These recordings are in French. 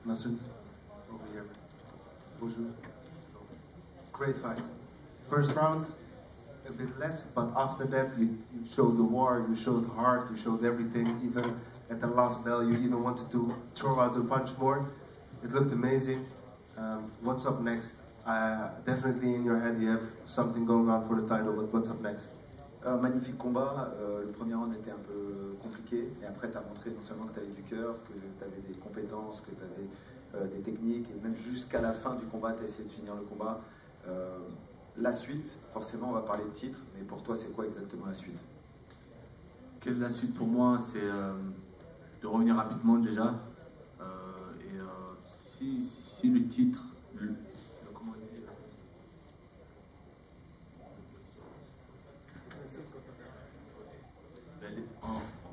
Nasser, over here. Bonjour. Great fight. First round, a bit less, but after that you showed the war, you showed heart, you showed everything. Even at the last bell, you even wanted to throw out a punch more. It looked amazing. What's up next? Definitely in your head you have something going on for the title, but what's up next? Magnifique combat, le premier round était un peu compliqué, et après tu as montré non seulement que tu avais du cœur, que tu avais des compétences, que tu avais des techniques, et même jusqu'à la fin du combat, tu as essayé de finir le combat. La suite, forcément on va parler de titre, mais pour toi c'est quoi exactement la suite? Quelle est la suite pour moi? C'est de revenir rapidement déjà, si le titre, comment dire,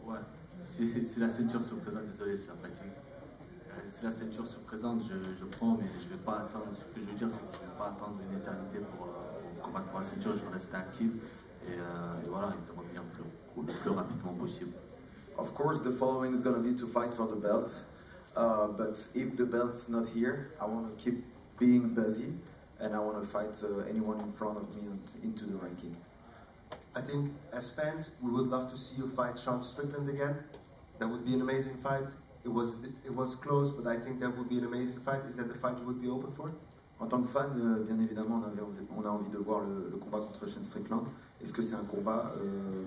ouais, si la ceinture se présente, désolé c'est la fatigue, si la ceinture se présente je prends, mais je ne vais pas attendre, ce que je veux dire c'est que je ne vais pas attendre une éternité pour combattre pour la ceinture, je vais rester actif et voilà, et de revenir le plus rapidement possible. Of course, the following is going to be to fight for the belt, but if the belt's not here, I want to keep being busy, and I want to fight anyone in front of me into the ranking. I think as fans, we would love to see you fight Sean Strickland again. That would be an amazing fight. It was close, but I think that would be an amazing fight. Is that the fight you would be open for? En tant que fan, bien évidemment, on a envie de voir le combat contre Sean Strickland. Est-ce que c'est un combat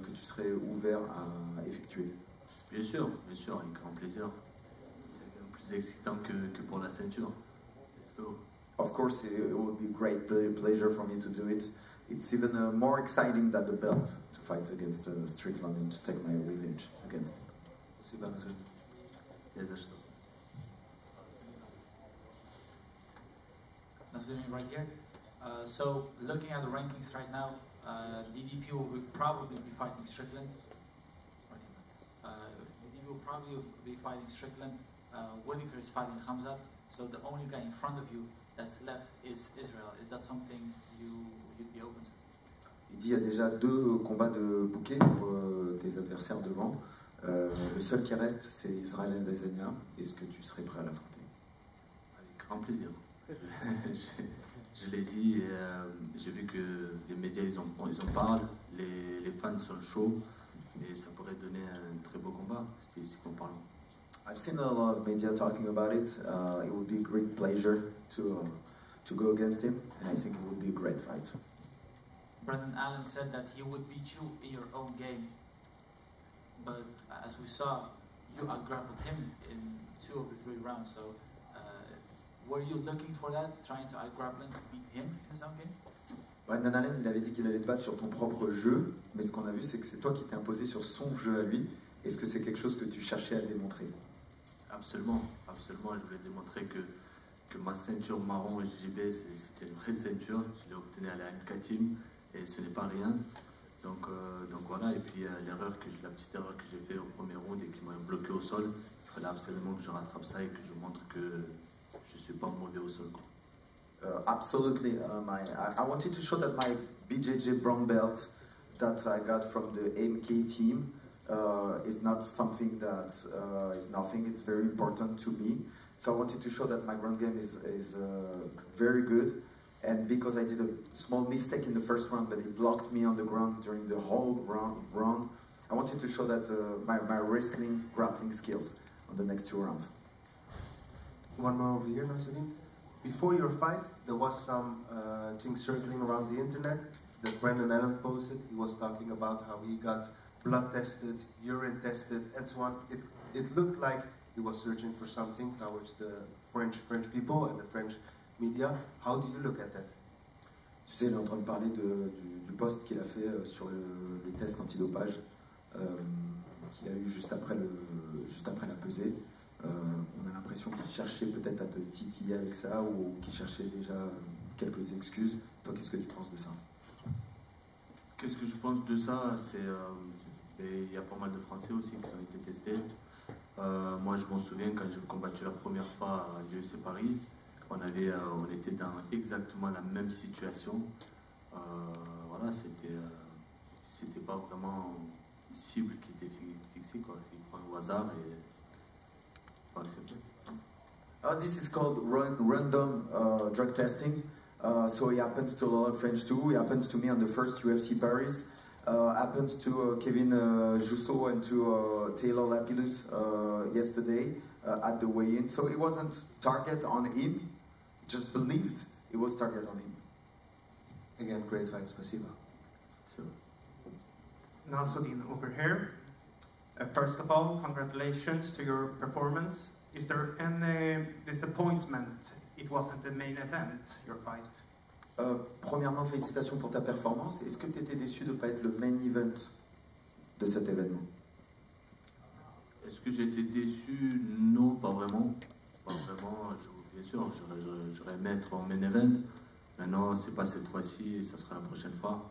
que tu serais ouvert à effectuer? Bien sûr, avec grand plaisir. C'est plus excitant que pour la ceinture. Let's go. Of course, it would be a great pleasure for me to do it. It's even more exciting than the belt to fight against Strickland and to take my revenge against him. Merci, Banazet. Nazim right here. So, looking at the rankings right now, DDP will probably be fighting Strickland. DDP will probably be fighting Strickland. Whittaker is fighting Hamza. So the only guy in front of you that's left is Israel. Is that something you'd be open to? Il dit il y a déjà 2 combats de bouquet pour tes adversaires devant. Le seul qui reste, c'est Israël Adesanya. Est-ce que tu serais prêt à l'affronter? Avec grand plaisir. Je l'ai dit, et j'ai vu que les médias ils en parlent, les fans sont chauds, et ça pourrait donner un très beau combat. C'était ici qu'on parle. I've seen a lot of media talking about it. It would be a great pleasure to go against him, and I think it would be a great fight. Brendan Allen said that he would beat you in your own game, but as we saw, you outgrappled him in 2 of the 3 rounds. So, were you looking for that, trying to outgrapple him to beat him in his own game? Brendan Allen, il avait dit qu'il allait te battre sur ton propre jeu, mais ce qu'on a vu, c'est que c'est toi qui t'es imposé sur son jeu à lui. Est-ce que c'est quelque chose que tu cherchais à démontrer? Absolument, absolument. Je voulais démontrer que ma ceinture marron JB, c'était une vraie ceinture. Je l'ai obtenue à la MK Team et ce n'est pas rien. Donc voilà, et puis la petite erreur que j'ai faite au premier round et qui m'a bloqué au sol, il fallait absolument que je rattrape ça et que je montre que je ne suis pas mauvais au sol. Absolutely. I wanted to show that my BJJ brown belt that I got from the MK team is not something that is nothing. It's very important to me. So I wanted to show that my ground game is very good. And because I did a small mistake in the first round, but he blocked me on the ground during the whole round, I wanted to show that my wrestling, grappling skills on the next 2 rounds. One more over here, Nasruddin. Before your fight, there was some things circling around the internet that Brendan Allen posted. He was talking about how he got blood tested, urine tested, and so on. It looked like he was searching for something towards the French people and the French media. How do you look at that? Tu sais, il est en train de parler du post qu'il a fait sur les tests antidopage qu'il a eu juste après la pesée. On a l'impression qu'il cherchait peut-être à te titiller avec ça ou qu'il cherchait déjà quelques excuses. Toi, qu'est-ce que tu penses de ça? Qu'est-ce que je pense de ça? Il y a pas mal de Français aussi qui ont été testés. Moi, je m'en souviens quand j'ai combattu la première fois à l'UFC Paris, on était dans exactement la même situation. Voilà, c'était pas vraiment une cible qui était fixée, quoi. Il prend au hasard et pas accepté. This is called random drug testing. So it happens to a lot of French too. It happens to me on the first UFC Paris. Happens to Kevin Jousseau and to Taylor Lapillus yesterday at the weigh-in. So it wasn't target on him, just believed it was target on him. Again, great fight, spasiba. So, Nasruddin over here. First of all, congratulations to your performance. Is there any disappointment it wasn't the main event, your fight? Premièrement, félicitations pour ta performance. Est-ce que tu étais déçu de ne pas être le main event de cet événement? est-ce que j'ai été déçu? Non, pas vraiment. Pas vraiment. Bien sûr, j'aurais aimé être en main event. Maintenant, c'est pas cette fois-ci, ça sera la prochaine fois.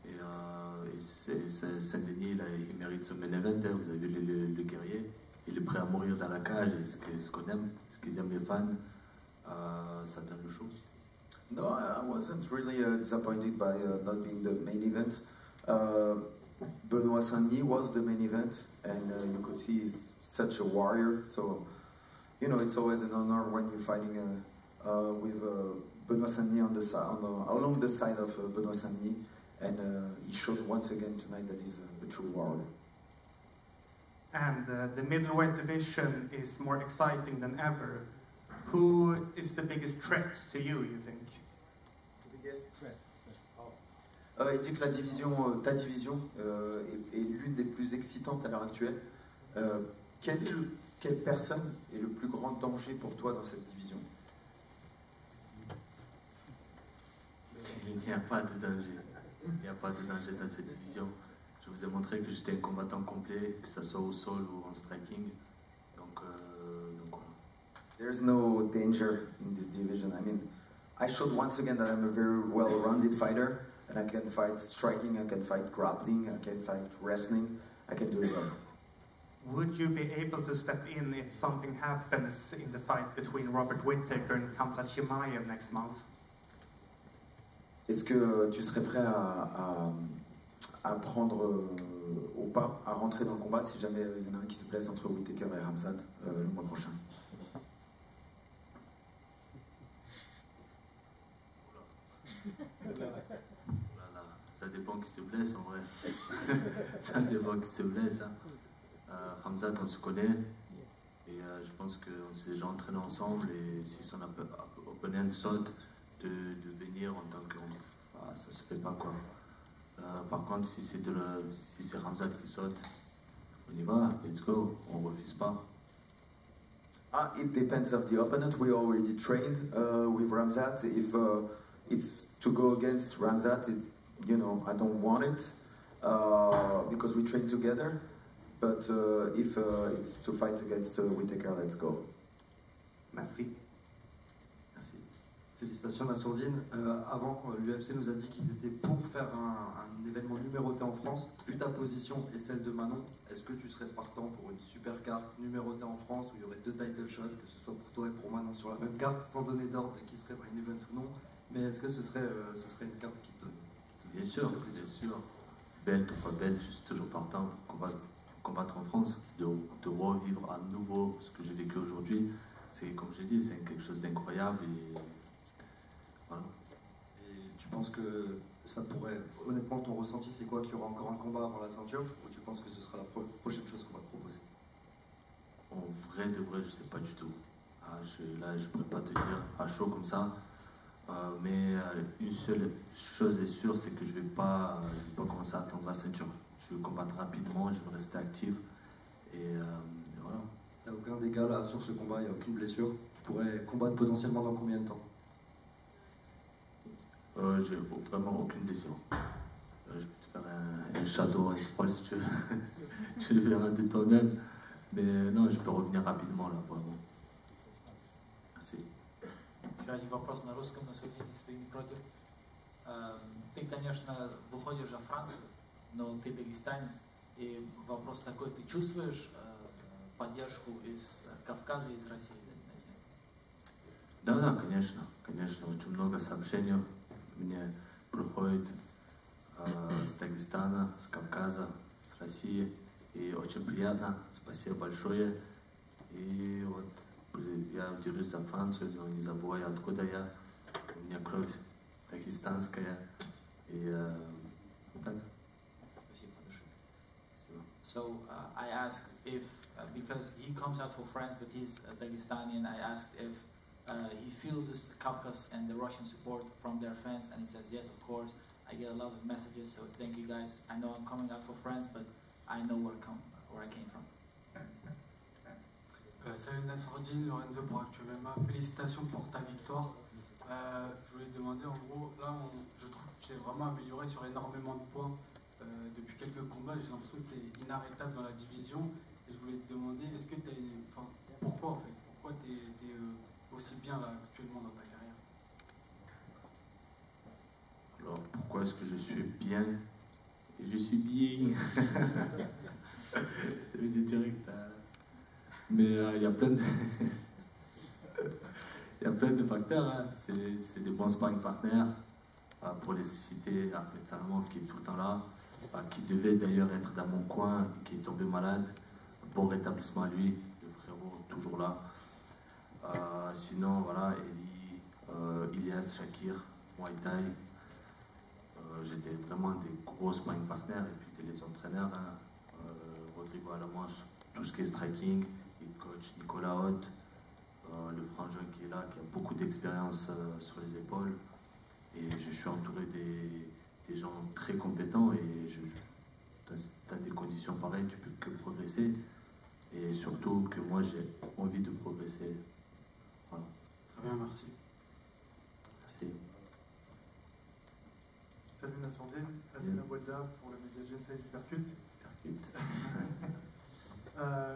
Et Saint-Denis, il mérite ce main event. Hein. Vous avez vu le guerrier. Il est prêt à mourir dans la cage. Et ce qu'on aime, ce qu'ils aiment les fans, ça donne le show. No, I wasn't really disappointed by not being the main event. Benoit Saint-Denis was the main event, and you could see he's such a warrior. So, you know, it's always an honor when you're fighting with Benoit Saint-Denis along the side of Benoit Saint-Denis, and he showed once again tonight that he's a true warrior. And the middleweight division is more exciting than ever. Who is the biggest threat to you think? Il dit que la division, ta division est l'une des plus excitantes à l'heure actuelle. Quelle personne est le plus grand danger pour toi dans cette division? Il n'y a pas de danger. Il n'y a pas de danger dans cette division. Je vous ai montré que j'étais un combattant complet, que ce soit au sol ou en striking. Donc voilà. There's no danger in this division. I mean, I showed once again that I'm a very well-rounded fighter, and I can fight striking, I can fight grappling, I can fight wrestling, I can do it all. Would you be able to step in if something happens in the fight between Robert Whittaker and Khamzat Chimaev next month? Est-ce que tu serais prêt à prendre au pas, à rentrer dans le combat si jamais il y en a un qui se blesse entre Whittaker et Khamzat le mois prochain? Ça dépend qui se blesse en vrai. Ça dépend qui se blesse. Hein. Khamzat, on se connaît. Et je pense qu'on s'est déjà entraîné ensemble. Et si son opponent saute, de venir en tant que. Ça se fait pas quoi. Par contre, si c'est Khamzat qui saute, on y va, let's go, on refuse pas. It depends of the opponent. We already trained with Khamzat. If it's to go against Khamzat, you know, I don't want it because we train together. But if it's to fight against Whittaker, let's go. Merci. Merci. Félicitations Nassourdine. Avant, l'UFC nous a dit qu'ils étaient pour faire un événement numéroté en France. Vu ta position et celle de Manon, est-ce que tu serais partant pour une super carte numérotée en France où il y aurait 2 title shots, que ce soit pour toi et pour Manon sur la même carte, sans donner d'ordre de qui serait dans une event ou non? Mais est-ce que ce serait une carte qui te Bien sûr, bien sûr. Belle ou pas belle, je suis toujours partant pour combattre en France, de revivre à nouveau ce que j'ai vécu aujourd'hui. C'est comme j'ai dit, c'est quelque chose d'incroyable et voilà. Et tu penses que ça pourrait, honnêtement, ton ressenti c'est quoi, qu'il y aura encore un combat avant la ceinture, ou tu penses que ce sera la prochaine chose qu'on va te proposer? En vrai de vrai, je sais pas du tout. Là, je pourrais pas te dire à chaud comme ça. Mais une seule chose est sûre, c'est que je vais pas commencer à attendre la ceinture. Je vais combattre rapidement, je vais rester actif et voilà. T'as aucun dégât là sur ce combat, il n'y a aucune blessure. Tu pourrais combattre potentiellement dans combien de temps? J'ai vraiment aucune blessure. Je peux te faire un shadow, un sprawl si tu veux. Tu le verras de toi-même. Mais non, je peux revenir rapidement là, vraiment. Merci. Еще один вопрос на русском, на сегодня не стоим против. Ты, конечно, выходишь за Францию, но ты дагестанец. И вопрос такой, ты чувствуешь поддержку из Кавказа и из России? Да, конечно, конечно. Очень много сообщений мне приходит с Дагестана, с Кавказа, с России. И очень приятно. Спасибо большое. И вот я dzielić za Francję, oni zawołają odkudaya, u mnie krew pakistańska i tak. So I asked if, because he comes out for France, but he's Dagestani, and I asked if he feels this Kafkas and the Russian support from their fans, and he says yes, of course. I get a lot of messages, so thank you guys. I know I'm coming out for France, but I know where I came from. Salut Nassourdine, Lorenzo pour Actu MMA. Félicitations pour ta victoire. Je voulais te demander, en gros, là, je trouve que tu es vraiment amélioré sur énormément de points depuis quelques combats. J'ai l'impression que tu es inarrêtable dans la division. Et je voulais te demander, est-ce que tu as pourquoi en fait? Pourquoi tu es aussi bien là actuellement dans ta carrière? Alors, pourquoi est-ce que je suis bien? Et je suis bien. Ça veut dire direct. Mais il y a plein de... Il y a plein de facteurs. Hein. C'est des bons sparring partners. Pour les citer, Ahmed Salamov qui est tout le temps là, qui devait d'ailleurs être dans mon coin et qui est tombé malade. Bon rétablissement à lui, le frérot toujours là. Sinon, voilà, Ilias, Shakir, Muay Thai. J'étais vraiment des gros sparring partners et puis les entraîneurs, hein, Rodrigo Alamos, tout ce qui est striking, et coach Nicolas Haute, le frangin qui est là, qui a beaucoup d'expérience sur les épaules. Et je suis entouré des gens très compétents et tu as des conditions pareilles, tu peux que progresser. Et surtout que moi j'ai envie de progresser. Voilà. Très bien, merci. Merci. Salut Nassourdine, Fassina Bouedja pour le média GNC Hypercute.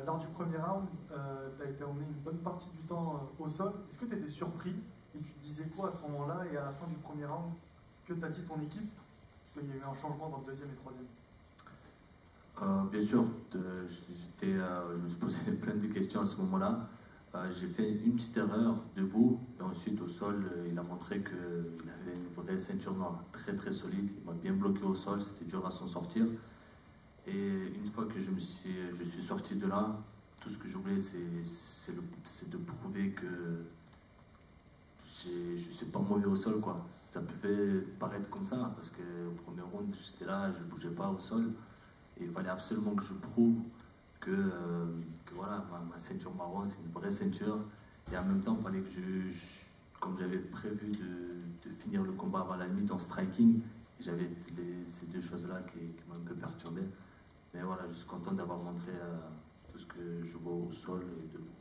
Lors du premier round, tu as été emmené une bonne partie du temps au sol. Est-ce que tu étais surpris et tu te disais quoi à ce moment-là et à la fin du premier round? Que t'a dit ton équipe? Parce qu'il y a eu un changement dans le deuxième et troisième. Bien sûr, je me suis posé plein de questions à ce moment-là. J'ai fait une petite erreur debout et ensuite au sol, il a montré qu'il avait une vraie ceinture noire, très très solide. Il m'a bien bloqué au sol, c'était dur à s'en sortir. Et une fois que je suis sorti de là, tout ce que je voulais, c'est de prouver que je ne suis pas mauvais au sol, quoi. Ça pouvait paraître comme ça, parce qu'au premier round, j'étais là, je ne bougeais pas au sol. Et il fallait absolument que je prouve que voilà, ma ceinture marron, c'est une vraie ceinture. Et en même temps, il fallait que comme j'avais prévu de finir le combat avant la limite en striking, j'avais ces deux choses-là qui m'ont un peu perturbé. Mais voilà, je suis content d'avoir montré tout ce que je vois au sol et debout.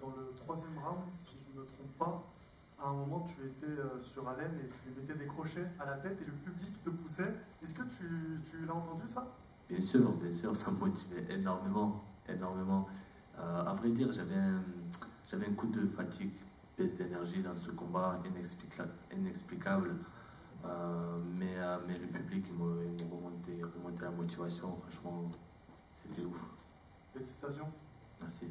Dans le troisième round, si je ne me trompe pas, à un moment tu étais sur Allen et tu lui mettais des crochets à la tête et le public te poussait. Est-ce que tu l'as entendu ça? Bien sûr, ça me motivait énormément, énormément. À vrai dire, j'avais un coup de fatigue, baisse d'énergie dans ce combat inexplicable. Mais le public m'a remonté la motivation, franchement, c'était ouf. Félicitations. Merci.